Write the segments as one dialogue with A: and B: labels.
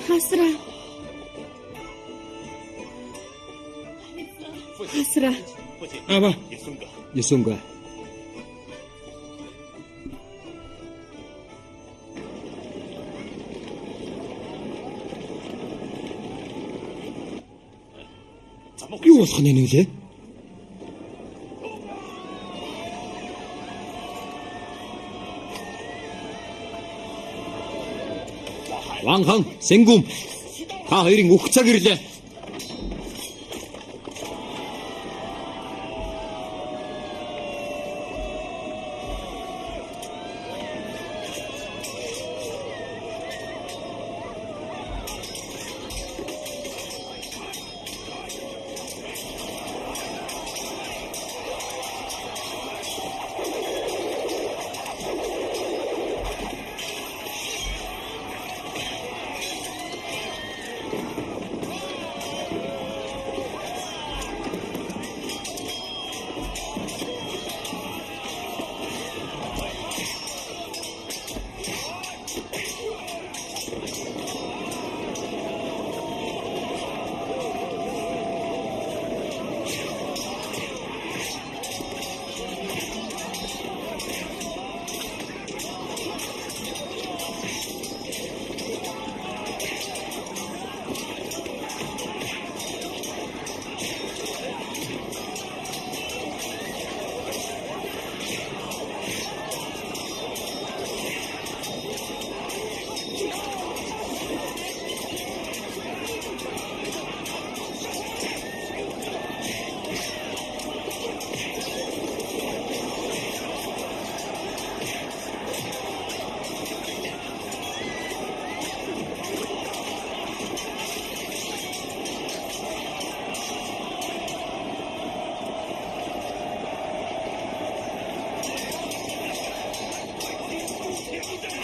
A: Хасра.
B: Аба. Ясунга. Юу болох нь нэлээ? Ванхан, Сэнгүм. Та хоёрын өөх цаг ирлээ.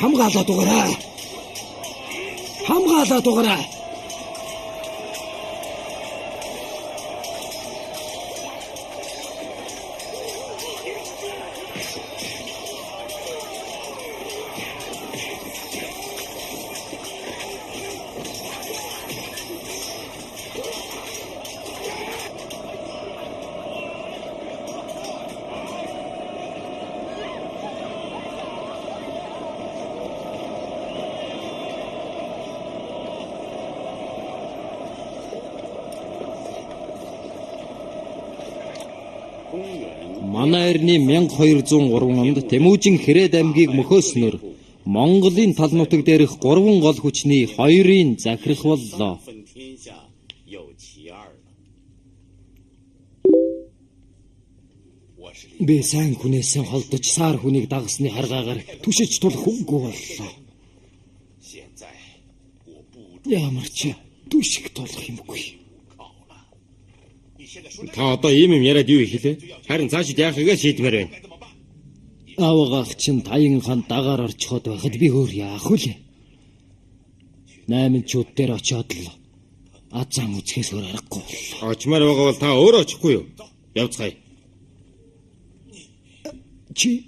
B: Хамгаалаад угаарай. Хамгаалаад угаарай. Манай эртний 1203 онд Тэмүүжин Хэрээд аймгийг мөхөөснөр Монголын тал нутаг дээрх 3 гол хүчний 2-ын захирах боллоо. Би сайн хүнээсээ холдож саар хүнийг дагсны харгаагаар түшиж тулах үгүй боллоо. Ямар ч түшиг тулах юмгүй. Та одоо ийм юм яриад юу ихлээ? Харин цаашид яахыгаа шийдмээр байна. Авгаах чинь Таян хаан дагаар орчиход байхад би өөр яах вэ? 8 чууд дээр очиод л азам үзэхээс өөр аргагүй. Очмаар байгаа бол та өөрөө очихгүй юу? Явцгаая. Чи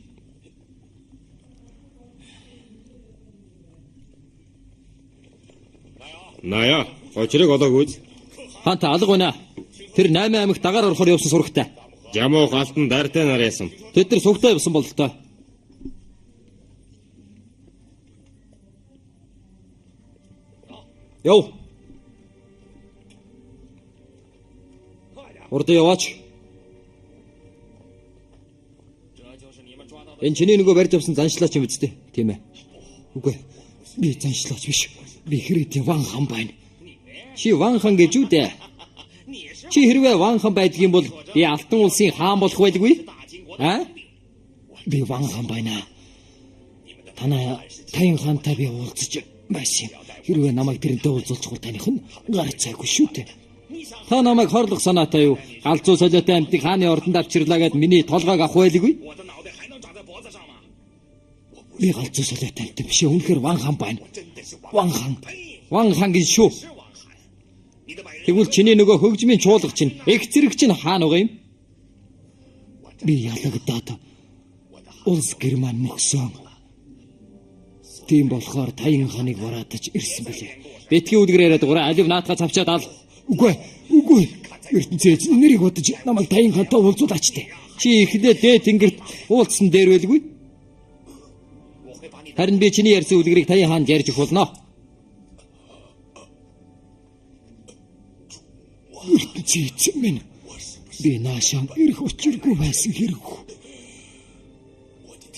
B: Ная, очрыг олоогүй. Хаан та алга байна. Тэр 8 аймагт дагаар орохоор явсан сурагтай. Жамуу галтан дартай нар яасан. Тэд нар сугтай явсан бол тоо. Яв. Урд яваач. Энэ чиний нөгөө барьж авсан заншлаач юм биз дээ. Тийм ээ. Үгүй. Би заншлаач биш. Би Хэрээдийн Ван хаан байна. Чи Ван хаан гэж үү дээ? Чи хэрвээ Ван хаан байдгийн бол би Алтан улсын хаан болох байлгүй? Би Ван хаан байна. Танай Таян хаантай би уулзаж байсан. Хэрвээ намайг тэрнтэй уулзуулчихвал таних нь гар цайгүй шүү дээ. Та намайг хорлох санаатай юу? Галзуу солиотой амтыг хааны ордонд авчирлаа гэд миний толгойг авах байлгүй? Би галзуу солиотой амт биш. Үнэхээр Ван хаан байна. Ван хаан гэж шүү. Тэгвэл чиний нөгөө хөгжмийн чуулга чинь их зэрэг чинь хаана байгаа юм? Би ялагдаад улс Герман мөксөн. Тийм болохоор Таян хааныг вараадаж ирсэн билээ. Битгий үлгэр яриад гураа алив наатга цавчаад ал. Үгүй. ертөнцөөс нэрийг бодож намайг Таян хаантай уулзуулаач тээ. Чи ихлэ дээд тэнгэрт уулзсан дээр байлгүй. Харин би чиний ярьсан үлгэрийг Таян хаанд ярьж өгөх болно. ертөнцөөс минь би наашаа ирэх учиргүй байсан хэрэггүй.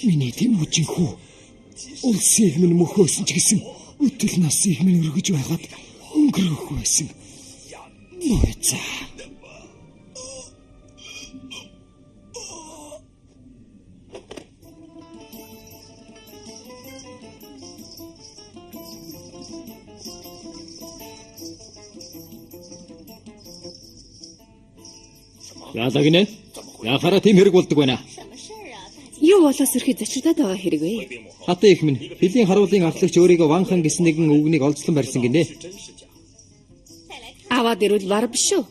B: Миний Тэмүүжин хүү улсыг минь мөхөөсөн ч гэсэн өтөл насыг минь өргөж байгаад өнгөрөх байсан. Мойцаа. Яадаг нэ? Яхаараа тийм хэрэг болдог байна.
A: Юу болоос өрхий зочигдоод байгаа хэрэг вэ?
B: Хатаа их минь хэлийн харуулын ахлагч өөрийгөө Ван хан гэсэн нэгэн үгнийг олзлон барьсан гинэ.
A: Аваад ирвэл бар биш үү?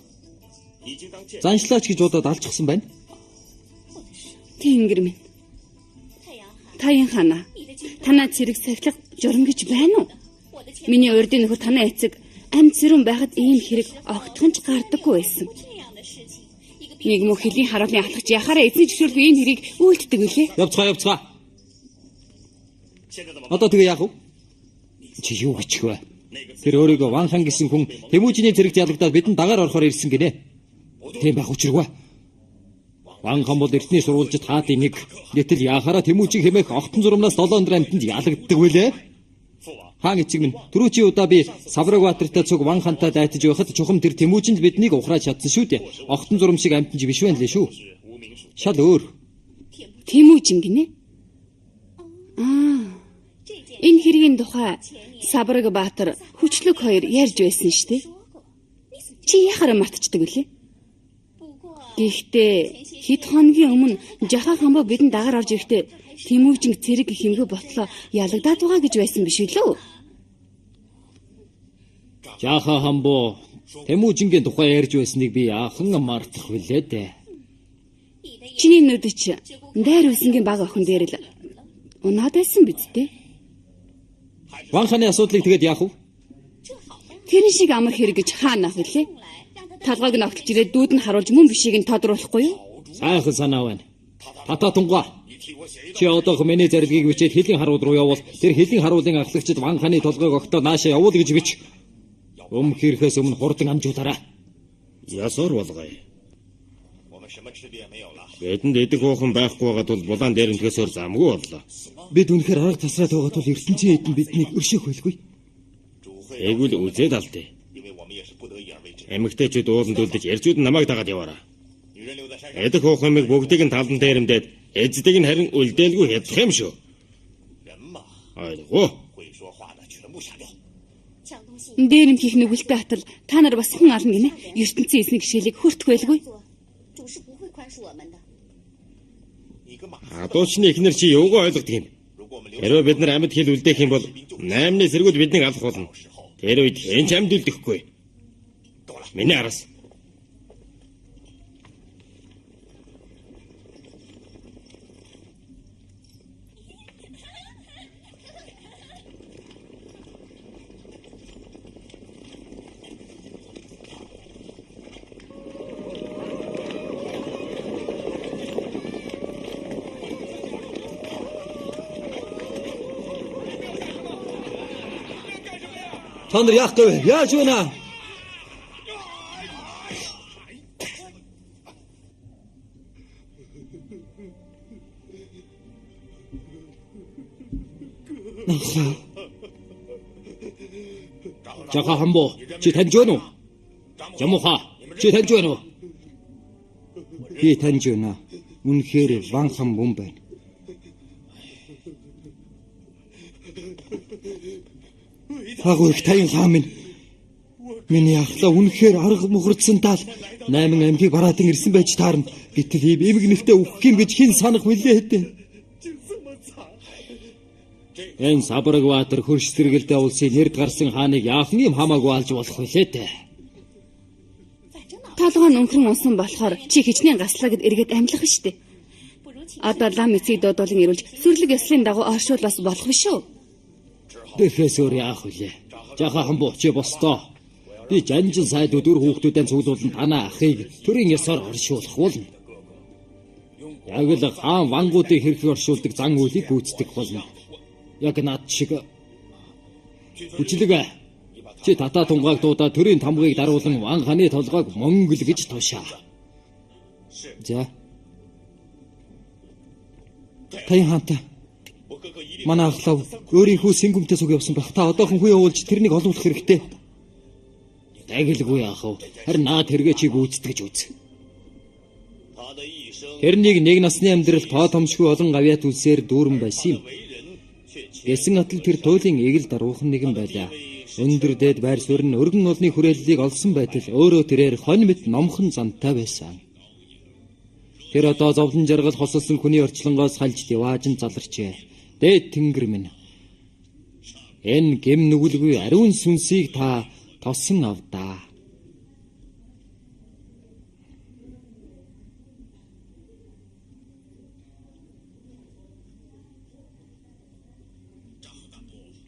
B: Заншлаач гэж бодоод алчихсан байна.
A: Тэнгэр минь. Таян хаана? Танаа цэрэг сахилах журам гэж байна уу? Миний урдын нөхөр танаа эцэг амь цэрүүн байхад ийм хэрэг огтхон ч гардаггүй байсан. Нэг мөх хэлийн харуулын ахлагч яхаараа эзний зөвшөөрөлгүй энэ хэрийг үйлддэг үлээ.
B: Явцгаа. Одоо тэгээ яах вэ? Чи юу бичих вэ? Тэр өөрийгөө Ван хан гэсэн хүн Тэмүүжиний цэрэгт ялагдаад бидэнд дагаар орохоор ирсэн гинэ. Тийм байх учиргүй. Ван хан бол эртний сурвалжид хаадын нэг. Гэтэл яхаараа Тэмүүжин хэмээх огтон зурмнаас 7 өндөр амьтанд ялагддаг вүлээ. Хаан эцэг минь түрүү чи удаа би Саврагбаатартай цуг Ван хантай дайтаж байхад чухам тэр Тэмүүжинд биднийг ухрааж чадсан шүү дээ. Огтон зурм шиг амьтан биш байна лээ шүү. Шал өөр.
A: Тэмүүжин гинэ? Энэ хэргийн тухай Саврагбаатар хүчлэг хоёр ярьж байсан шүү дээ. Чи яхаараа мартчихдаг үлээ? Гэхдээ хэд хоногийн өмнө Жаха хамбаа бидэнд дагаар орж ирэхдээ Тэмүүжин цэрэг хэмгөө ботлоо ялагдаад байгаа гэж байсан биш үү?
B: Жаха хамбоо Тэмүүжингийн тухай ярьж байсныг би яахан мартах вүлээ дээ.
A: Чиний нүдэч дайр үсэнгийн баг охин дээр л унаад байсан биз дээ.
B: Ван ханы асуудлыг тэгээд яах вэ?
A: Тэр шиг амар хэрэг гэж хаана хэлээ? Талгааг нь огтлж ирээд дүүд нь харуулж мөн бишийг нь тодруулахгүй юу?
B: Сайхан санаа байна. Тата тунгаа. Чи одоо миний зарилгийг бичээд хэлийн харуул руу явуул. Тэр хэлийн харуулын ахлагчид Ван ханы толгойг огтоо наашаа явуул гэж бич. Хэрэгээс өмнө хурдан амжуулаарай.
C: Ясоор болгоё. Бидэнд эдэг хуухан байхгүй байгаа тул булаан дээрэнтгээсээр замгүй боллоо.
B: Бид үнэхээр арга тасраад байгаа тул ертөнцийн эдэн биднийг өршөөх байлгүй.
C: Эгүүл үзээд алдъя. Эмэгтэйчүүд ууланд үлдэж ярьжууд намайг дагаад яваараа. Эдэг хуухамыг бүгдийг нь талдан дээрэмдээд эздэг нь харин үлдээлгүй хядах юм шүү. Ойлгоо.
A: Дээрэмд хийх нүгэлтэй хатал та нар бас хүн ална гинэ. ертөнцийн эзний гişэлийг хүртэх байлгүй.
C: Адуучны эхнэр чи юугаа ойлгодог юм? Хэрвээ бид нар амьд хил үлдээх юм бол 8-ны сэргүүд биднийг алах болно. Тэр үед хэн ч амьд үлдэхгүй. Миний араас.
B: Та нар яах гэв? Яаж вэ наа? Жаха хамбоо чи таньж байна уу? Жамуха чи таньж байна уу? Би таньж байна. Үнэхээр Ван хан мөн байна. Агуулх Таян хаан минь. Миний ахлаа үнэхээр арга мухардсан тал 8 амьгийг бараадан ирсэн байж таарна. Гэтэл ийм эмэг нэвтэ өгөх юм гэж хэн санах вүлээ хэдэ. Энэ Саврагбаатар хөрш зэрэгэлдээ улсын нэрд гарсан хааныг яахан юм хамаагүй алж болох вүлээ дээ.
A: Толгой нь өнхрөн унсан болохоор чи хичнээн гаслаа гэд эргээд амьлах штэ. Одоо лам эцгийг додолон ирүүлж сүрлэг ёслын дагуу оршуулбас болох биш үү?
B: Профессор яах вүлээ? Жахахан буучи бостоо. Би жанжин сайд өдөр хүүхдүүдэн цуглуулан танаа ахыг төрийн ёсоор оршуулах болно. Яг л хаан вангуудыг хэрхэн оршуулдаг зан үйлийг гүйцэтгэх болно. Яг над шиг хүчлэг. Чи татаа тунгааг дуудаа төрийн тамгыг даруулан ван ханы толгойг монгол гэж тушаа. За. Таян хаантай. Манай ахлав өөрийнхөө сэнгүмтэй сүг явсан байх. Та одоохон хүү явуулж тэрнийг олуулах хэрэгтэй. Тагилгүй яах вэ? Харин наад хэрэгэ чи гүйцэтгэж үз. Тэрнийг нэг насны амьдрал тоотомшгүй олон гавьяат үлсээр дүүрэн байсан юм. Гэсэн атал тэр туйлын эгэл даруухан нэгэн байлаа. Өндөр дээд байр суурь нь өргөн олны хүрээллийг олсон байтал өөрөө тэрээр хонь мэт номхон зантай байсан. Тэр одоо зовлон жаргал хосолсон хүний орчлонгоос хальж диваажин заларчээ. Дээд тэнгэр минь. Энэ гэм нүгэлгүй ариун сүнсийг та тосон авдаа.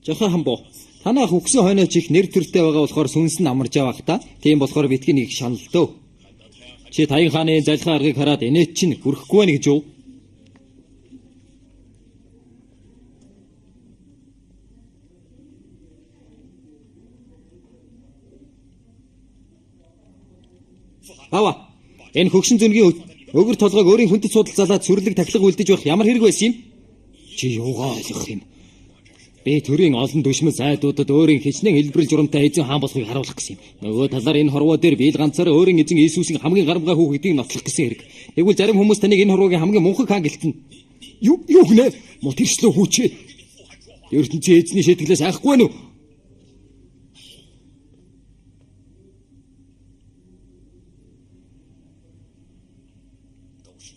B: Жаха хамбо. Танаа хөгсөн хойноч их нэр төртэй байгаа болохоор сүнс нь амарж явах та. Тийм болохоор битгий нэг шаналдөө. Чи Таян хааны залхаа аргыг хараад инээч чинь хүрхгүй байна гэж юу? Ава. Энэ хөгшин зөнгийн өгөр толгойг өөрийн хүндэт судал залаад сүрлэг тахилга үлдэж байх ямар хэрэг байсан юм? Чи юугаа ойлгох юм? Би төрийн олон дүшмэл зайдуудад өөрийн хичнээн хэлбэрэл журамтай эзэн хаан болохыг харуулах гэсэн юм. Нөгөө талаар энэ хорвоо дээр биел ганцаараа өөрийн эзэн Иесусийн хамгийн гарамгай хүүхдийг нотлох гэсэн хэрэг. Тэгвэл зарим хүмүүс таныг энэ хорвоогийн хамгийн мунхан хаан гэлтэн. Юу гинэ? Мо тэрчлөө хүүчээ. ертөнцийн эзний шийтгэлээс айхгүй нү?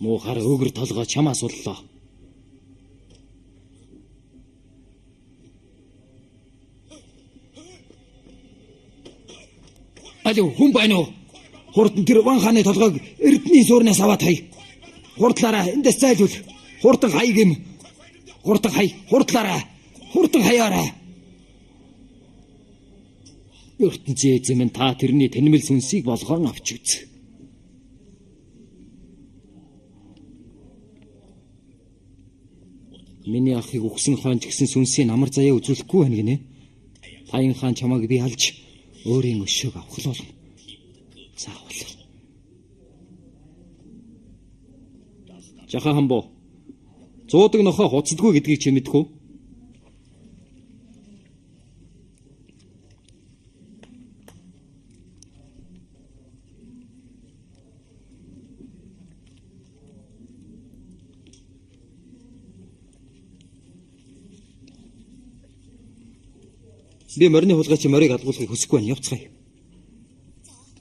B: Муухаар өгөр толгой чамаас боллоо. Алуу хүн байна уу? Хурдан тэр ван хааны толгойг эрдний суурнаас аваад хай. Хурдлаараа эндээс зайлуул. Хурдан хай гэм. Хурдан хай. Хурдлаараа. Хурдан хаяараа. ертөнцийн эзэн минь та тэрний тэнмэл сүнсийг болгоон авч үз. Миний ахыг өгсөн хаан ч гэсэн сүнсийн амар заяа үзүүлэхгүй байна гинэ. Таян хаан чамайг би алж өөрийн өшөөг авах л болно. Заавал. Жаха хамбо. Зуудаг нохоо хуцдаггүй гэдгийг чи мэдэх үү? Би морины хулгай чи морийг алгуулахыг хүсэхгүй байна. Явцгаая.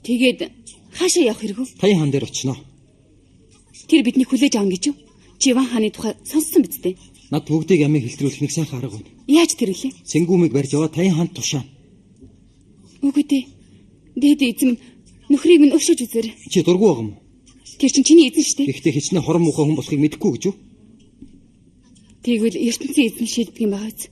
A: Тэгээд хаашаа явах хэрэг вэ?
B: Таян хаан дээр очино.
A: Тэр бидний хүлээж аавна гэж юу? Чи ван хааны тухай сонссон биз дээ?
B: Над бүгдийг амийг хэлтрүүлэх нэг сайхан арга байна.
A: Яаж тэр вэ?
B: Сэнгүүмийг барьж яваа Таян хаанд тушаа.
A: Үгүй дээ. Дээд эзэм нөхрийг минь өвшөөж үзээр.
B: Чи дургүй байгаа юм уу?
A: Тэр чинь чиний эзэн шүү дээ.
B: Гэхдээ хичнээн хорон муухай хүн болохыг мэдэхгүй гэж юу?
A: Тэгвэл ертөнцийн эзэн шийддэг юм байгаа биз?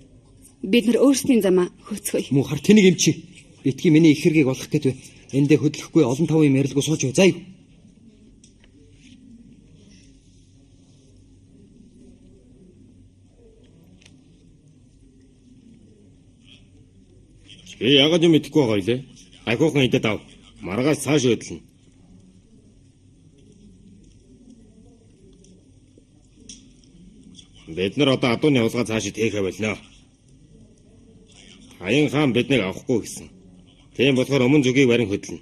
A: Бид нар өөрсдийн замаа хөөцгөөе.
B: Муу хар тэнийг эмчи. Битгий миний их хэргийг олох гэдэг. Эндээ хөдлөхгүй олон тавын ярилгүй сууж бай. Заа юу?
C: Би яагаад юм мэдэхгүй байгаа юм лээ? Айхуухан идэт ав. Маргаас цааш өдлөн. Бид нар одоо адууны хулгай цаашид хийхэ болно. Таян хаан биднийг авахгүй гэсэн. Тийм болохоор өмнө зүгийг барин хөдлөнө.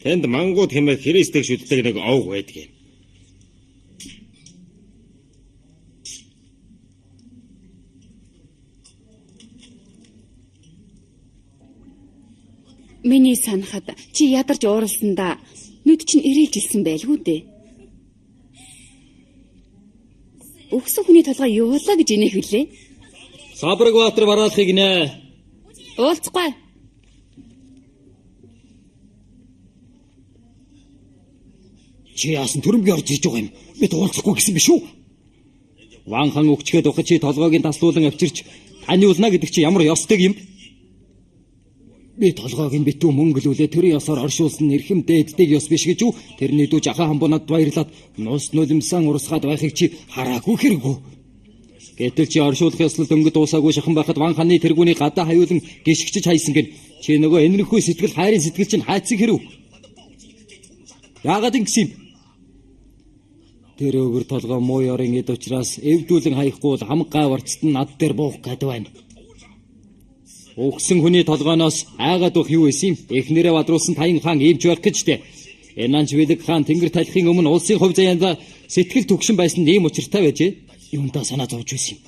C: Тэнд мангууд хэмээх Христийг шүтдэг нэг овг байдаг юм.
A: Миний санахад чи ядарч ууралсандаа нүд чинь ирээлжилсэн байлгүй дээ. Өгсөн хүний толгой юулаа гэж инех вүлээ?
B: Сабраг баатар бараалахыг нэ.
A: Уулзахгүй.
B: Чи яасан төрөмгийн орж иж байгаа юм? Би уулзахгүй гэсэн биш үү? Ван хаан өгчгээд ухаж чи толгойг таслуулан авчирч Ханиулна гэдэг чи ямар ёстой юм? Би толгойг нь битүү мөнгөлүүлээ тэрийн ёсоор оршуулсан эрхэм дээддэг ёс биш гэж үү? Тэрний дүү жахан хамбонод баярлаад нуус нулимсан урсгаад байхыг чи хараагүй хэрэггүй. Гэтэл чи оршуулах ёслол дөнгөж дуусаагүй шахан байхад ван ханы тэргүүний гадаа хаюулан гიშгчиж хайсан гэн. Чи нөгөө энэрхүү сэтгэл хайрын сэтгэл чинь хайцыг хэрв? Яагаад ингэсэн юм? Тэр өвөр толгой муу ёрын эд учраас эвдүүлэн хаяхгүй бол хамаг гай варцт нь над дээр буух гэдэг байна. Өгсөн хүний толгойноос айгаад уух юу исэн юм? Эхнэрээ бадруулсан Таян хаан ийвч байх гэж дээ. Энанч Вэлэг хаан тэнгэр талихын өмнө улсын хувь заяанда сэтгэл түгшин байсан ийм учиртай байжээ. Юундаа санаа зовж байсан юм.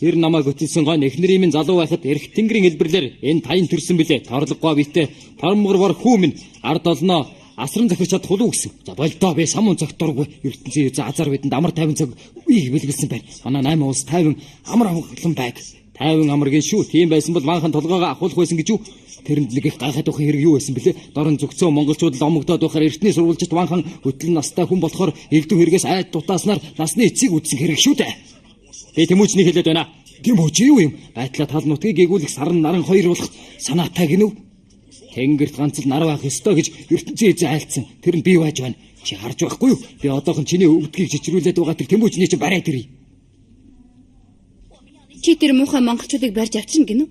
B: Тэр намайг өтөлсөн гон эхнэрийн минь залуу байхад эрх тэнгэрийн хэлбэрлэр энэ Таян төрсөн билээ. Торлогоо битээ тормгор бор хүү минь ард олноо асран захирч чадах уу гэсэн. За болдоо би самун цогторгүй ертөнцийн үзэн азар бидэнд амар 50 цаг үеийг бэлгэлсэн байна. Манай 8 улс 50 амар амгалан байг. 50 амаргийн шүү. Тийм байсан бол манхан толгоогоо ахуулах байсан гэж юу? Тэрэнд нэг их гайхаад ухын хэрэг юу байсан бэлээ? Дорн зүгцөө монголчууд л омогдоод байхаар эртний сурвалжит манхан хөтлөн настай хүн болохоор элдв хэрэгээс айд дутааснаар насны эцийг үдсэн хэрэг шүү дээ. Би тэмүүчнийг хэлээд байна. Тэмүүч юу юм? Байтлаа тал нутгийг эгүүлэх сарн наран хоёр болох санаатай гинөв. Тэнгэрт ганц л нар байх ёстой гэж ертөнцийн эзэн айлцсан. Тэр нь бий байж байна. Чи харж байхгүй юу? Би одоохон чиний өвдгийг жичрүүлээд байгаа тэр тэмүүчний чинь барай тэрий.
A: Чи тэр муухай монголчуудыг барьж авчирна гинэ үү?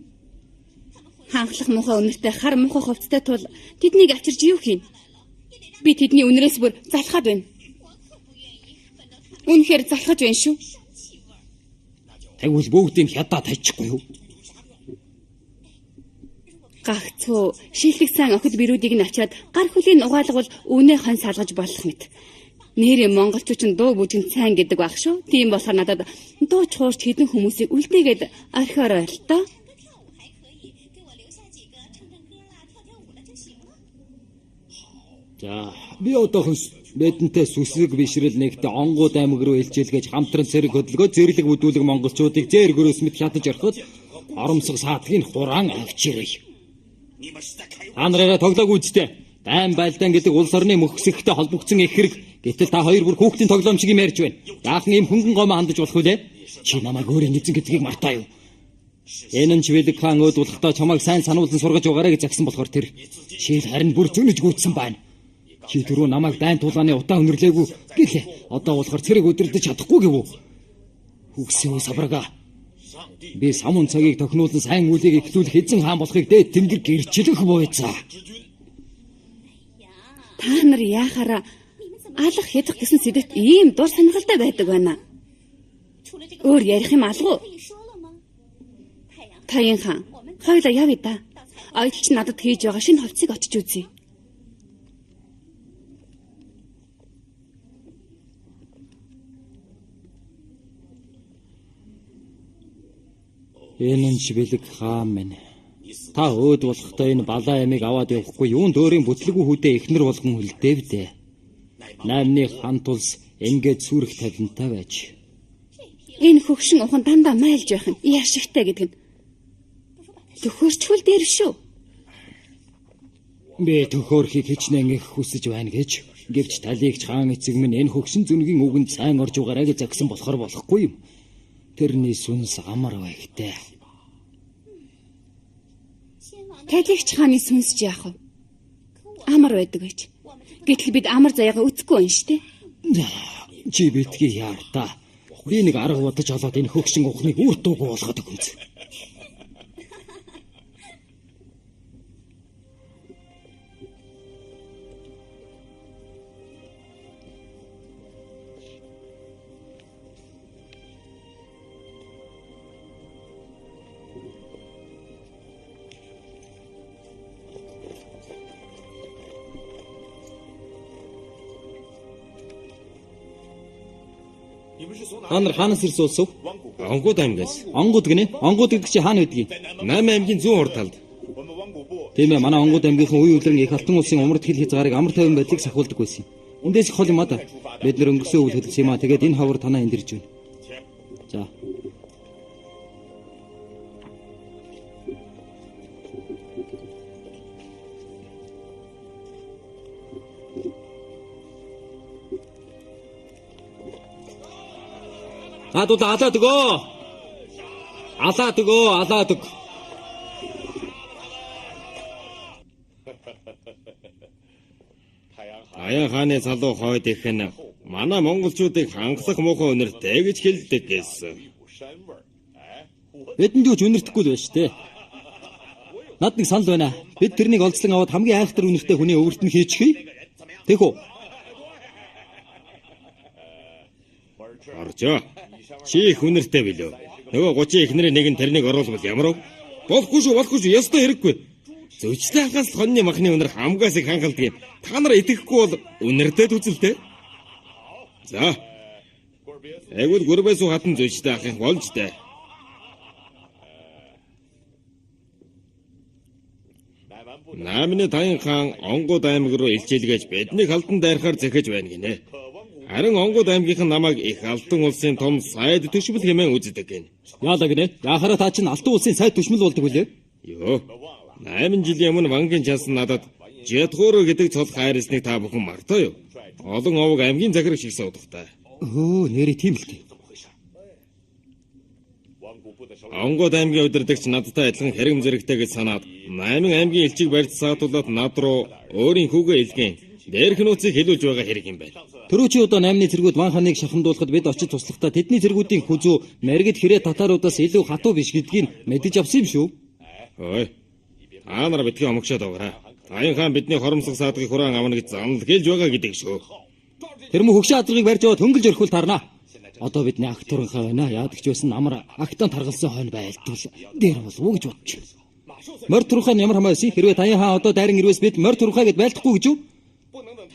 A: Ханхлах муухай үнэртэй хар муухай хувцтай тул тэднийг авчирч юу хийн? Би тэдний үнэрээс бүр залхаад байна. Үнэхээр залхаж байна шүү.
B: Тэгвэл бүгдийг хядаа тажихгүй юу?
A: Гагцхүү шилэгсэн охид бирүүдийг нь авчираад гар хөлийн угаалгавал үнэ хон салгаж болох мэт. Нэрийн монголчууд ч дуу бүжинд сайн гэдэг баг шүү. Тийм болохоор надад дуу чуурч хэдэн хүмүүсийг үлдээгээд орхиороо л тоо.
B: За би одоохон бидэнтэй сүсэг бишрэл нэгтээ онгууд аймаг руу илжээлгээж хамтран цэрэг хөдөлгөө зэрлэг бүдүүлэг монголчуудыг зээр гөрөөс мэт хятаж орхиод оромсог саадгийн хураан авчиръя. Анараа тоглоог үзтээ. Дайн байлдаан гэдэг улс орны мөхсөгтэй холбогдсон их хэрэг. Гэтэл та хоёр бүр хүүхдийн тоглоом шиг юм ярьж байна. Яахан ийм хөнгөн гомоо хандаж болох вэ? Чи намайг өөрийн эзэн гэдгийг мартаа юу? Энэ нь Вэлэг хаан өөдөлхдөө чамайг сайн сануулсан сургаж угаарай гэж загсан болохоор тэр шил харин бүр зөнөж гүйцсэн байна. Чи түрүү намайг дайн тулааны утаа өнөрлөөгүй гэлээ. Одоо болохоор цэрэг өдөрдөж чадахгүй гэв үү? Хүгсэн саврага. Би самун цагийг тохинулан сайн үлийг ихлүүлэх эзэн хаан болохыг дээд тэнгэр гэрчлэх буйцаа.
A: Та нар яахаараа алах хязах гэсэн сэдвт ийм дур сонирхолтой байдаг байна. Өөр ярих юм алгүй. Таян хаан, хоёулаа явъя да. Оёлч надад хийж байгаа шинэ хувцсыг очиж үзье.
B: Энэ нь Вэлэг хаан минь. Та өөд болохтой энэ балаа ямиг аваад явахгүй юунд өөрийн бүтлэгүү хүүдээ ихнэр болгон хөлдөөвдээ. Наймны хан тулс ингээд сүрэх тавинтай байж.
A: Энэ хөгшин ухан дандаа майлж байх нь яашигтай гэдэг нь. Төхөөрчхүүл дээр шүү.
B: Би төхөөрхийг хичнээн их хүсэж байна гэж. Гэвч талигч хаан эцэг минь энэ хөгшин зүнгийн үгэнд сайн орж угаарай гэж загсан болохоор болохгүй юм. Тэрний сүнс амар байгтай.
A: Талигч хааны сүнс ч яах вэ? Амар байдаг байж. Гэтэл бид амар заяага үтгэхгүй байна штэ.
B: Чи битгий яар та. Би нэг арга бодож олоод энэ хөгшин ухныг үр дуугүй болгоод өгөөч. Анар хаанаас ирсэн улс вэ?
C: Онгууд аймгаас.
B: Онгууд гинэ? Онгууд гэдэг чи хаана байдгийг?
C: 8 аймгийн зүүн урд талд.
B: Тийм ээ, манай онгууд аймгийнхан үе үлрэн их алтан улсын умард хил хязгаарыг амар тайван байдлыг сахиулдаг байсан юм. Эндээс их хол юм аа да. Бид нэр өнгөрсөн үйл хөдлөсөн юм аа. Тэгээд энэ хавар танаа энд ирж байна. За. Адуу алаад өгөө. Алаад өгөө, алаад өг.
C: Аян хааны залуу хойд их нь манай монголчуудыг хангалах муухай өнөртэй гэж хэлдэг гэсэн.
B: Бидэнд юу ч үнэртэхгүй л байна шүү дээ. Над нэг санал байна. Бид тэрнийг олзлон аваад хамгийн айхтар үнэртэй хүний өвөрт нь хийчихье. Тэхүү.
C: Оржоо. Чи их үнэртэй билүү? Нөгөө 30 ихнэрийн нэг нь тэрнийг оруулбал ямар вэ? Болохгүй шүү. Ястаа хэрэггүй. Зөвчтэй хагас хоньны махны үнэр хамгаас их хангалдаг юм. Та нар итгэхгүй бол үнэртэй үзэлтэй. За. Эгүүл гүрбээс уу хатан зөвчтэй ахын болж дээ. Наамны Таян хаан Онгод аймаг руу илчилгээж биднийг халдан дайрахаар захиж байна гинэ. Харин Онгод аймгийнхан намайг их алтан улсын том сайд төшмөл хэмээн үздэг гин.
B: Яалаа гинэ. Яхаараа та чинь алтан улсын сайд төшмөл болдог үлээ.
C: Йоо. 8 жилийн өмнө Вангийн чансан надад Жэтгуур гэдэг цол хайрсныг та бүхэн мартаа юу? Олон овог аймгийн захираг шиг суудахтай.
B: Өө, нэрээ тийм л дээ.
C: Онгод аймгийн удирдагч надтай адилхан хэрэм зэрэгтэй гэж санаад 8 аймгийн элчийг барьж саатуулаад над руу өөрийн хүүгээ илгэн дээрх нууцыг хэлүүлж байгаа хэрэг юм байна.
B: Төрөө чи одоо 8-ны цэргүүд Ван хааныг шахамдуулахад бид очиж туслахдаа тэдний цэргүүдийн хүзүү мэргэд хэрэг татаруудаас илүү хатуу биш гэдгийг мэдэж авсан юм шүү.
C: Ой. Аанар битгий омогшоод байгаарай. Аян хаан бидний хоромсог саадгыг хураан авна гэж занал гэлж байгаа гэдэг шүү.
B: Тэр мө хөгшин адрыг барьж яваад хөнгөлж орхивол тарнаа. Одоо бидний агт туранхай байна. Яадаг ч байсан амар агтан таргалсан хойно байлтал дээр болов уу гэж бодчих. Морь туранхай нь ямар хамааси хэрвээ Таян хаан одоо дайран ирвэс бид морь туранхай гэд байлдахгүй гэж юу?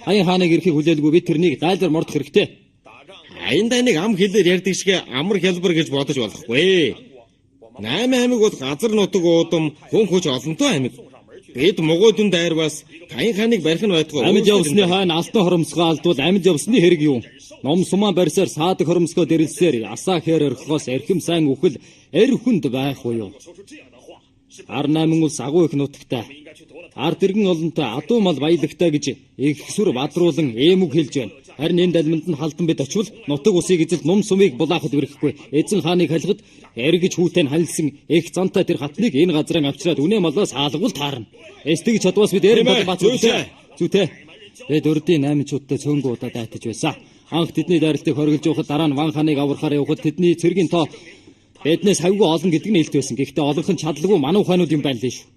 B: Аян хааныг ирэхийг хүлээлгүй бид тэрнийг дайлбар мордох хэрэгтэй.
C: Аян дайныг ам хэлээр ярьдаг шиг амар хялбар гэж бодож болохгүй. 8 аймаг бол газар нутаг уудам хүн хүч олонтой аймаг. Бид Могойдын дайрвас Таян хааныг барих нь байтугай.
B: Амьд явсны хойно алтан хоромсгоо алдвал амьд явсны хэрэг юу? Ном сумаа барьсаар саадаг хоромсгоо дэрлсээр асаа хээр орхихоос эрхэм сайн үхэл хүнд байх уу юу? 18 улс агуу их нутагтай. Ард иргэн олонтой адуу мал баялагтай гэж их сүр бадруулан эмүг хэлж байна. Харин энэ далминд нь халдан бид очивол нутаг усыг эзэлт ном сумыг булаахад өрөхгүй. Эзэн хааныг халихад эргэж хүүтэн халилсан их зантай тэр хатныг энэ газраа авчираад үнэ малаас хаалгавал таарна. Эстэг чадвас бид эрен бат зүйтэй. Бид өрдийн 8 чуудтай цөөнгөө удаа дайтаж байсан. Анх тэдний дайралтыг хоригдж явахад дараа нь Ван хааныг аврахаар явахад тэдний цэргийн тоо биднээс хавгүй олон гэдэг нь илт байсан. Гэхдээ олонх нь чадлагүй мануу хаанууд юм байна лээ шүү.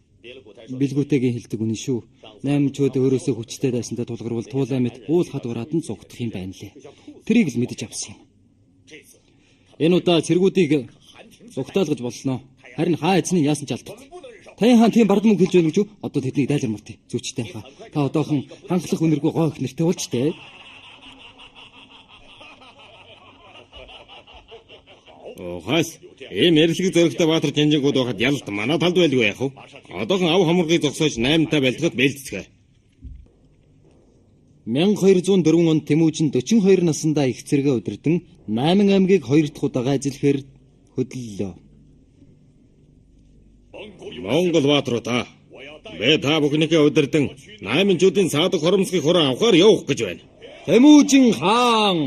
B: Билгүүтэйгийн хэлдэг үнэн шүү. 8 чууд өөрөөсөө хүчтэй дайсантай тулгарвал туул амьд уул хадвараад нь зугдах юм байна лээ. Тэрийг л мэдэж авсан юм. Энэ удаа цэргүүдийг зугтаалгаж болсноо. Харин хаа эзний яасан ч алдахгүй. Таян хаан тийм бардам үг хэлж байна гэж юу? Одоо тэднийг дайлар мартыг. Зүчтэй хаа. Та одоохон ханхлах үнэргүй гоо их нэртэй болж тээ.
C: Хас ийм эрлэг зөрөгтэй Баатар Жанжингууд байхад ялалт манай талд байлгүй яах вэ? Одоохон ав хамрыг зогсоож 8-таа байлдахад бэлдцгээ.
B: 1204 онд Тэмүүжин 42 наснда их цэргээ удирдан 8 аймгийг 2 дахь удаага эзлэхээр хөдлөлөө.
C: Монгол Баатаруу та. Би та бүхнийхээ удирдан 8 чуудын саадаг хоромсгыг хураан авахар явах гэж байна.
B: Тэмүүжин хаан.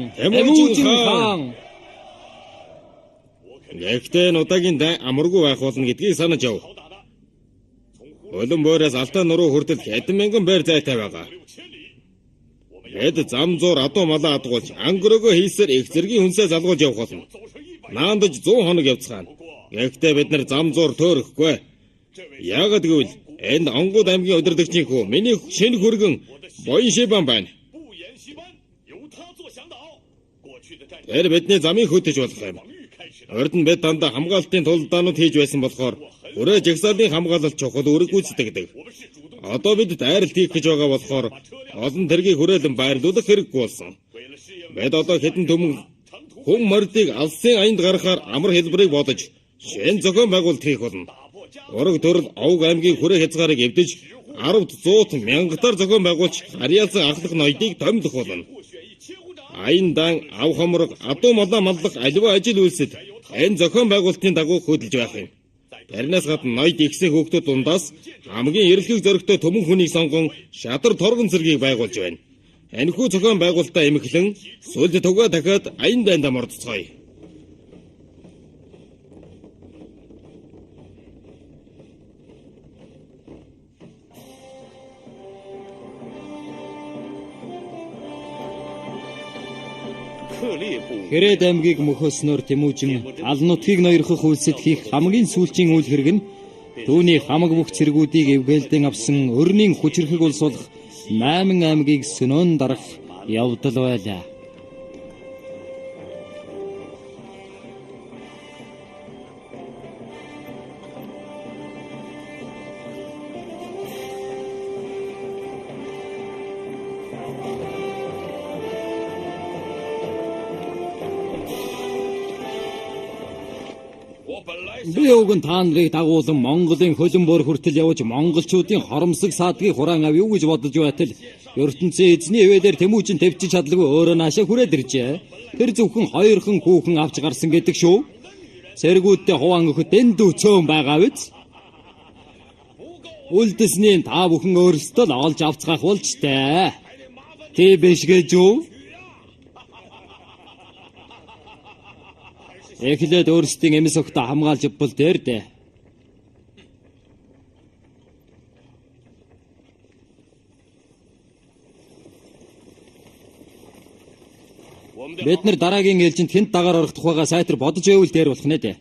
C: Гэхдээ удаагийн дай амаргүй байх болно гэдгийг санаж яв. Улам бөөрэс алтан нуруу хүртэл хэдэн мянган байр зайтай байгаа. Эд зам зуур адуу малаа адгуулж ангөрөөгөө хийсээр их зэргийн хүнсээ залгуулж явах болно. Наандаж 100 хоног явцгаана. Гэхдээ бид нар зам зуур төөрөхгүй. Яагаад гэвэл энд Онгод аймгийн удирдагчийн хүү миний шинэ хүргэн Боён Шибан байна. Тэр бидний замыг хөтөж болох юм. Урд нь бид дандаа хамгаалтын тулдаанууд хийж байсан болохоор өрөө жагсаалын хамгаалалт чухал үүрэг гүйцэтгэдэг. Одоо бид дайралт хийх гэж байгаа болохоор олон тэргийг хүрээлэн байрлуулах хэрэггүй болсон. Бид одоо хэдэн төмөн хүн мордыг алсын аянд гаргахаар амар хэлбэрийг бодож шинэ зохион байгуулалт хийх болно. Ураг төрөл Овг аймгийн хүрээ хязгаарыг эвдэж 10-100 мянгатаар зохион байгуулж харьяалсан анхлах ноёдыг томилох болно. Аян дан ав хомрог адуу малаа маллах аливаа ажил үйлсэд энэ зохион байгуулалтын дагуу хөдөлж байх юм. Тэрнээс гадна ноёд ихсэн хүүхдүүд дундаас хамгийн эрэлхийг зөрөгтэй төмөн хүнийг сонгон шадар торгон цэргийг байгуулж байна. Энэхүү зохион байгуулалтаа эмхлэн сүлд тугаа дахиад аян дайндаа мордцгоё.
B: Хэрээд аймгийг мөхөснөөр Тэмүүжин алан нутгийг ноёрхох үйлсэд хийх хамгийн сүүлчийн үйл хэрэг нь түүний хамаг бүх цэргүүдийг эвгээлдэн авсан өрнийн хүчрхэг улс болох 8 аймгийг сөнөөн дарах явдал байлаа. Би өгөн та нарыг дагуулan Монголын хөлн бор хүртэл явж монголчуудын хоромсог саадгийг хураан авъя гэж бодож байтал ертөнцийн эзний хөвөдөр Тэмүүжин тавьчих чадлагүй өөрөө наашаа хүрээд иржээ. Тэр зөвхөн 2хан хүүхэн авч гарсан гэдэг шүү. Цэргүүдтэй хуваан өгөхөд энд өцөөн байгаа биз? Үлдэсний та бүхэн өөрсдөө л олж авцгаах болж тээ. Тэ биш гэж юу? Эхлээд өөрсдийн эмс охтоо хамгаалж бол дээр дээ. Бид нар дараагийн ээлжинд хэнд дагаар орох тухайга сайтар бодож байвал дээр болох нэ дээ.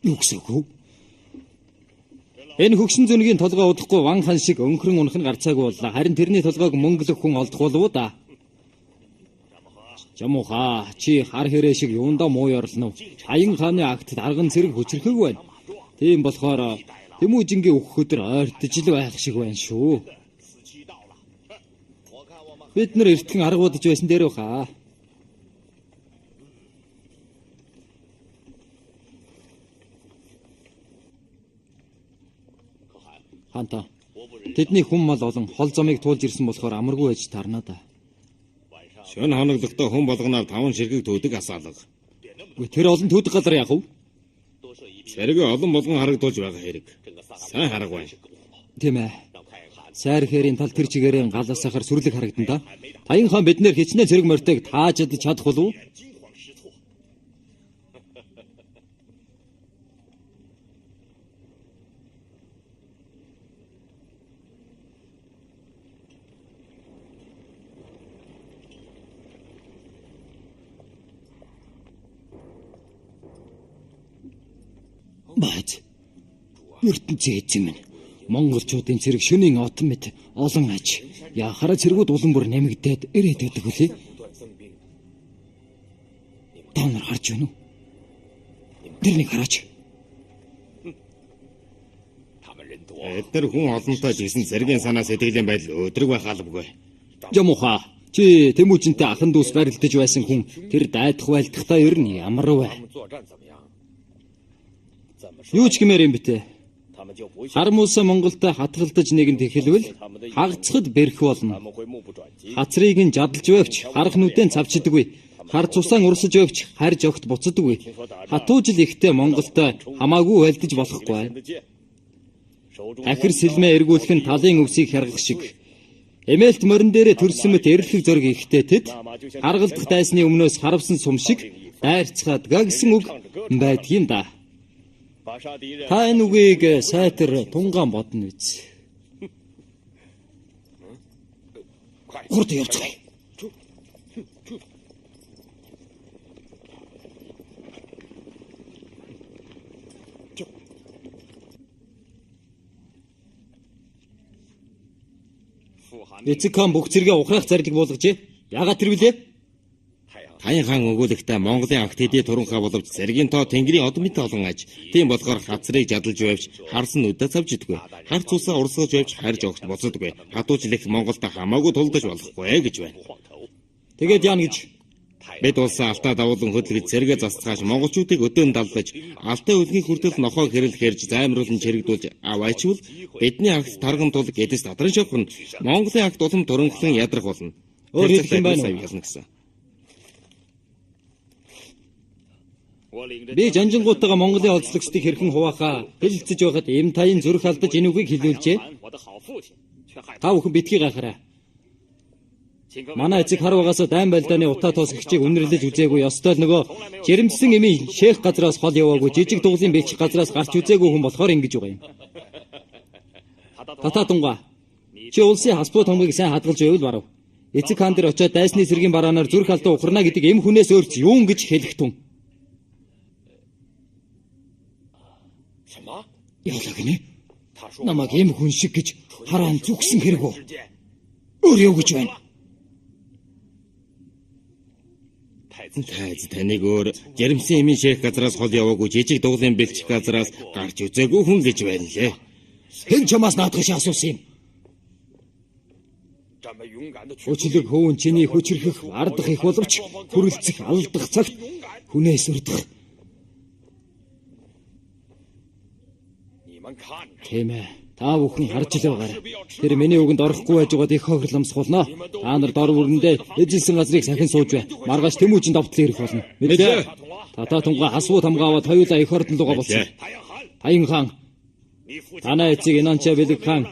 B: Юу гэсэн үг вэ? Энэ хөгшин зөнийг толгой удахгүй ван хан шиг өнхрөн унах нь гарцаагүй боллоо. Харин тэрний толгойг мөнгөлөх хүн олдох болов уу да? Жамууха чи хар хэрэг шиг юундаа муу ярлна уу? Аян хааны агт дарган зэрэг хүчрхэг байна. Тийм болохоор Тэмүүжингийн өөх өдөр ойртож л байх шиг байна шүү. Бид нар эртхэн арга бодож байсан дээр баха. Ханта. Тэдний хүм мал олон хол замыг туулж ирсэн болохоор амаргүй байж тарнаа да.
C: Шөнө хоноглохдоо хүн болгоноор 5 ширхэг төвдөг асаалга.
B: Тэр олон төвдөг галар яах вэ?
C: Сэргээ олон болгон харагдуулж байгаа хэрэг. Сайн хараг байна.
B: Тийм ээ. Сайр хэрийн тал тэр чигээрээ галаас сахар сүрлэг харагдан да. Аян хаан биднэр хичнээн зэрэг морьтойг тааж чадах болов уу? Бац. ертөнцийн эзэн минь. Монголчуудын цэрэг шөнийн отон мэт олон аж. Яхаараа цэргүүд улам бүр нэмэгдээд ирээд байдаг үлээ. Та нар харж байна уу? Тэрнийг хараач.
C: Эдгээр хүн олонтой жисэн цэргийн санаа сэтгэлийн байдал өдрөг байх албагүй.
B: Жамууха чи Тэмүүжинтэй ахан дүүс барилдаж байсан хүн тэр дайдах байлдахтаа ер нь ямар вэ? Юу ч гэмээр юм битээ. Хармууса Монголтой хатгалдаж нэгэнд эхэлвэл хагацхад бэрх болно. Хацрыг нь жадалж байвч харах нүдэн цавчдаггүй. Хар цусаан урсаж байвч харж огт буцдаггүй. Хатуу жил ихтэй Монголтой хамаагүй байлдаж болохгүй. Ахир сэлмээ эргүүлэх нь талын өвсийг хяргах шиг. Эмээлт морин дээрээ төрсөн мэт эрлэг зориг ихтэй тэд харгалдах дайсны өмнөөс харавсан сум шиг дайрцгаад гэсэн үг байдгийн да. Та энэ үгийг сайтар тунгаан бодно үз. Хурд явцгаая. Эцэг хаан бүх зэрэгээ ухраах зарлиг болгожээ. Яагаад тэр вүлээ?
C: Таян хаан өгүүлэхдээ Монголын агт хэдий туранхаа боловч зэргийн тоо тэнгэрийн одон мэт олон аж. Тийм болохоор хацрыг жадалж байвч харсан нүдэ цавж идэггүй. Хар цусаа урсгаж байвч харж огт буцдаггүй. Хатуучлах Монголтой хамаагүй тулдаж болохгүй гэж байна.
B: Тэгээд яана гэж
C: бид улсаа алтаа давуулан хөдөлгөж зэрэгэ засцгааж монголчуудыг өдөөн далдаж алтай өлгийн хүртэл нохоо хэрэл хэрж займруулан чирэгдүүлж аваачвал бидний агт тарган тулг эдэс тадран шавхна Монголын агт улам туранхлан ядрах болно.
B: Өөрөөр хэлбэл
C: гэсэн.
B: Би жанжингуудтайгаа Монголын олзлогчдыг хэрхэн хуваахаа хэлэлцэж байхад эм таян зүрх алдаж энэ үгийг хэлүүлжээ. Та бүхэн битгий гайхаарай. Манай эцэг хар угаасаа дайн байлдааны утаа тоосгчийг үнэрлэж үзээгүй. Ёстой л нөгөө жирэмсэн эмийн шейх газраас хол яваагүй жижиг дуглын бэлч газраас гарч үзээгүй хүн болохоор ингэж байгаа юм. Татаа тунгаа. Чи улсын хаспуу томгийг сайн хадгалж байвал барав. Эцэг хаан дээр очиод дайсны сэргийн бараанаар зүрх алдаа ухарна гэдэг эм хүнээс өөрч юун гэж хэлэх тун. Яалаа гинэ? Намайг эм хүн шиг гэж хараан зүгсэн хэрэг үү? Өөр юу гэж байна?
C: Тайз таныг өөр жирэмсэн эмийн шех газраас хол яваагүй жижиг дуглын бэлчих газраас гарч үзээгүй хүн гэж байна лээ.
B: Хэн чамаас наадах асуусан юм? Өчлөг хөвөн чиний хүчрхэх ардах их боловч хүрэлцэх алдах цагт хүнээс өрдөх. Тийм ээ. Та бүхэн харж л байгаарай. Тэр миний үгэнд орохгүй байж байгаад их хохирломсгуулнаа. Та нар дор бүрэндээ эзэлсэн газрыг сахин сууж бай. Маргааш Тэмүүжинд давтлын ирэх болно. Мэдээ. Та тунгаа хасвуу тамгааваад хоёулаа их ордон руугаа болсон. Хаян хаан. Танай эцэг Инанча Бэлэг хаан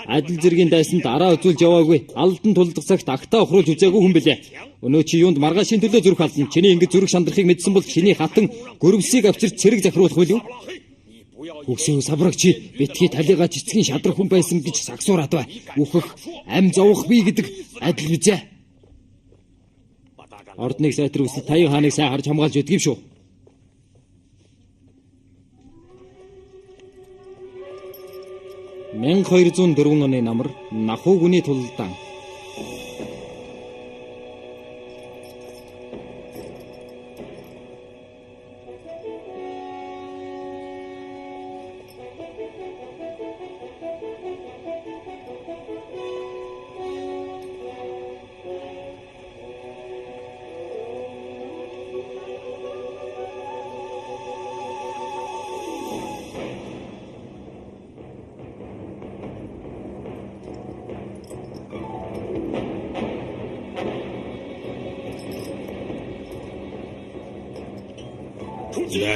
B: адил зэргийн дайсанд араа үзүүлж яваагүй. Алдан тулдах цагт агтаа ухруулж үзээгүй хүн билээ. Өнөө чи юунд маргаашийн төлөө зүрх алдна. Чиний ингэж зүрх шандрахыг мэдсэн бол чиний хатан гөрөвсийг авчирч цэрэг захируулах үйл юу? Үгсээ сабрагчи битгий талигаа цэцгийн шадрах хүн байсан гэж сагсуураад бай. Үхэх, ам зовох бий гэдэг адил бизээ. Ордныг сайтар үсэл Таян хааныг сайн харж хамгаалж өгдөг юм шүү. Мен 1204 оны намар Нахуу гүний тулалдаан.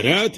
C: Дараад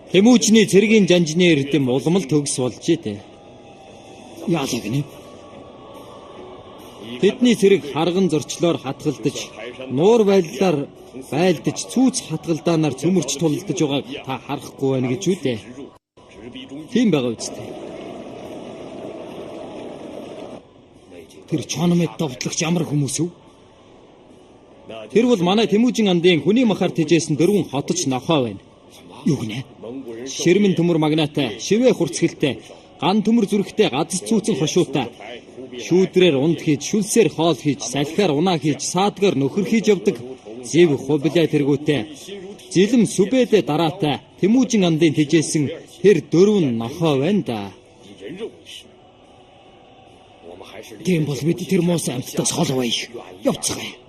B: Тэмүүжний цэргийн жанжны эрдэм уламл төгс болжээ те. Яалаа гинэ? Тэдний цэрэг харган зорчлоор хатгалдаж, нуур байлдаар байлдаж, цүүц хатгалдаанаар цөмөрч тулалдаж байгааг та харахгүй байна гэж үү дээ. Тийм байгаа үстэй. Тэр чанамд давтлагч ямар хүмүүс вэ? Тэр бол манай Тэмүүжин андын хүний махаар тэжээсэн дөрвөн хотч нохоо байна. Юу гинэ? Ширмэн төмөр магнаатай, шивээ хурцгэлтэй, ган төмөр зүрхтэй, газц цүүцэн хошуутай. Шүүдрээр унд хийж, шүлсээр хоол хийж, салхиар унаа хийж, саадгаар нөхөр хийж явдаг зэв хубилай тэргүүтэй. Зилэм сүбэдэ дараатай, Тэмүүжин андын тэжээсэн тэр дөрвөн нохоо байна да. Тийм бол бид тэр муусан амьтдаас хол бай. Явцгаая.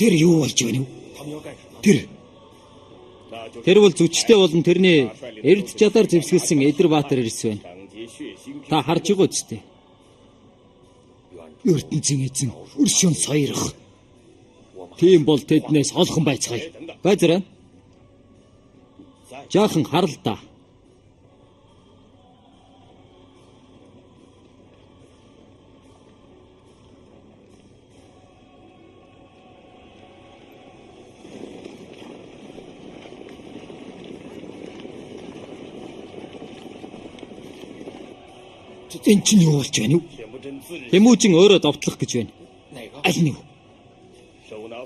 B: Тэр юу болж байна вэ? Тэр Тэр бол зүчтэй болон тэрний эрд чадар зэвсгэлсэн Эдэрбаатар ирс байна. Та харж байгаа үстэй. ертөнцийн эзэн өршөөн соёрох. Тийм бол тэднээс олхон байцгаая. Байзраа. Жаахан харал та. Энэ чинь юу болж байна вэ? Тэмүүжин өөрөө довтлох гэж байна. Аль нь юу?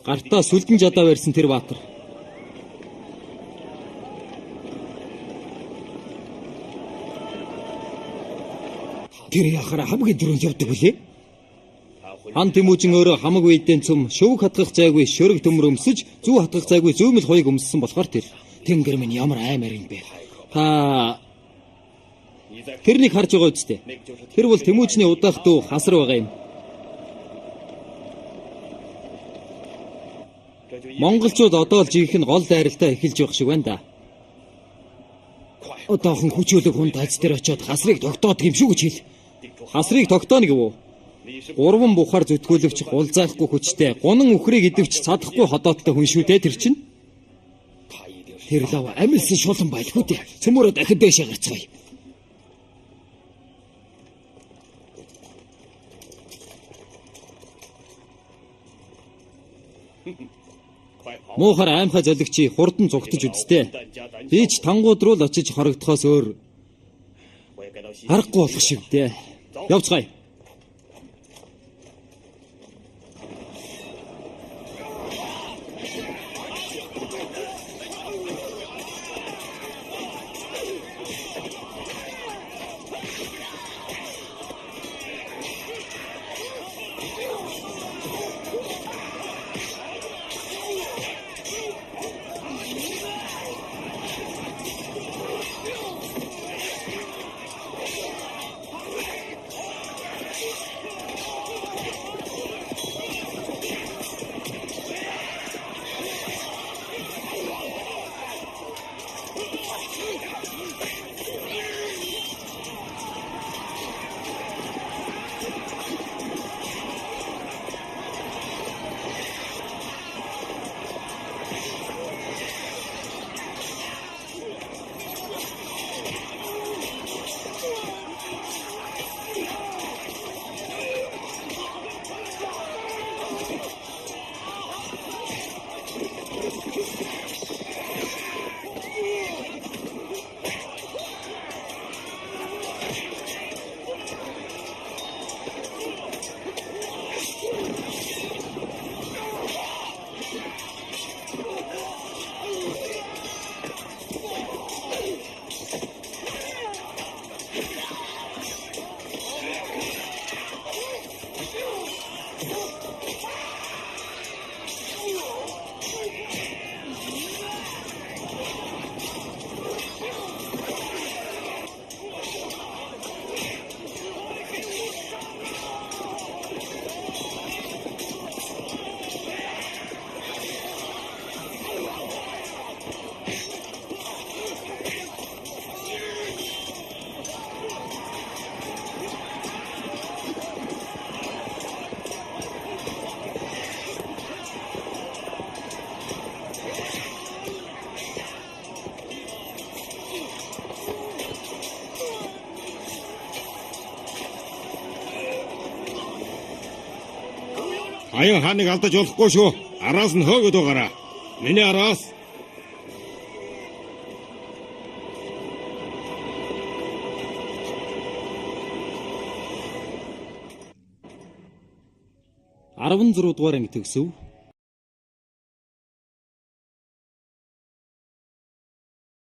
B: Гартаа сүлдэн жадаа барьсан тэр баатар. Тэр яхаараа хамгийн дөрөв явдаг үлээ. Хан Тэмүүжин өөрөө хамаг үедэн цөм шөвг хатгах зайгүй шөрөг төмөр өмсөж, зүү хатгах зайгүй зүүмэл хоёг өмссөн болохоор тэр. Тэнгэр минь ямар аймаар юм бэ? Та тэрнийг харж байгаа үстэй. Тэр бол Тэмүүжний удаах дүү хасар байгаа юм. Монголчууд одоо л жинхэнэ гол дайралтаа эхэлж явах шиг байна да. Одоохон хүчөөлөг хүн тац дээр очиод хасрыг тогтоодог юм шүү гэж хэл. Хасрыг тогтооно гэв үү? 3 бухаар зүтгүүлэгч гул заахгүй хүчтэй, гунан үхрийг идэвч цадахгүй ходооттой хүн шүү дээ тэр чинь. Тэр лав амилсан шулан байлгүй дээ. Цөмөрөө дахид дэшээ гарцгаая. Муухар аймхай золигчий хурдан зугтаж үдтэй. Би ч тангууд руу л очиж хорогдохоос өөр аргагүй болох шиг дээ. Явцгаая.
C: Аян хааныг алдаж болохгүй шүү. Араас нь хөөгд байгаараа. Миний араас.
B: Арван 6 дугаар анги төгсөв.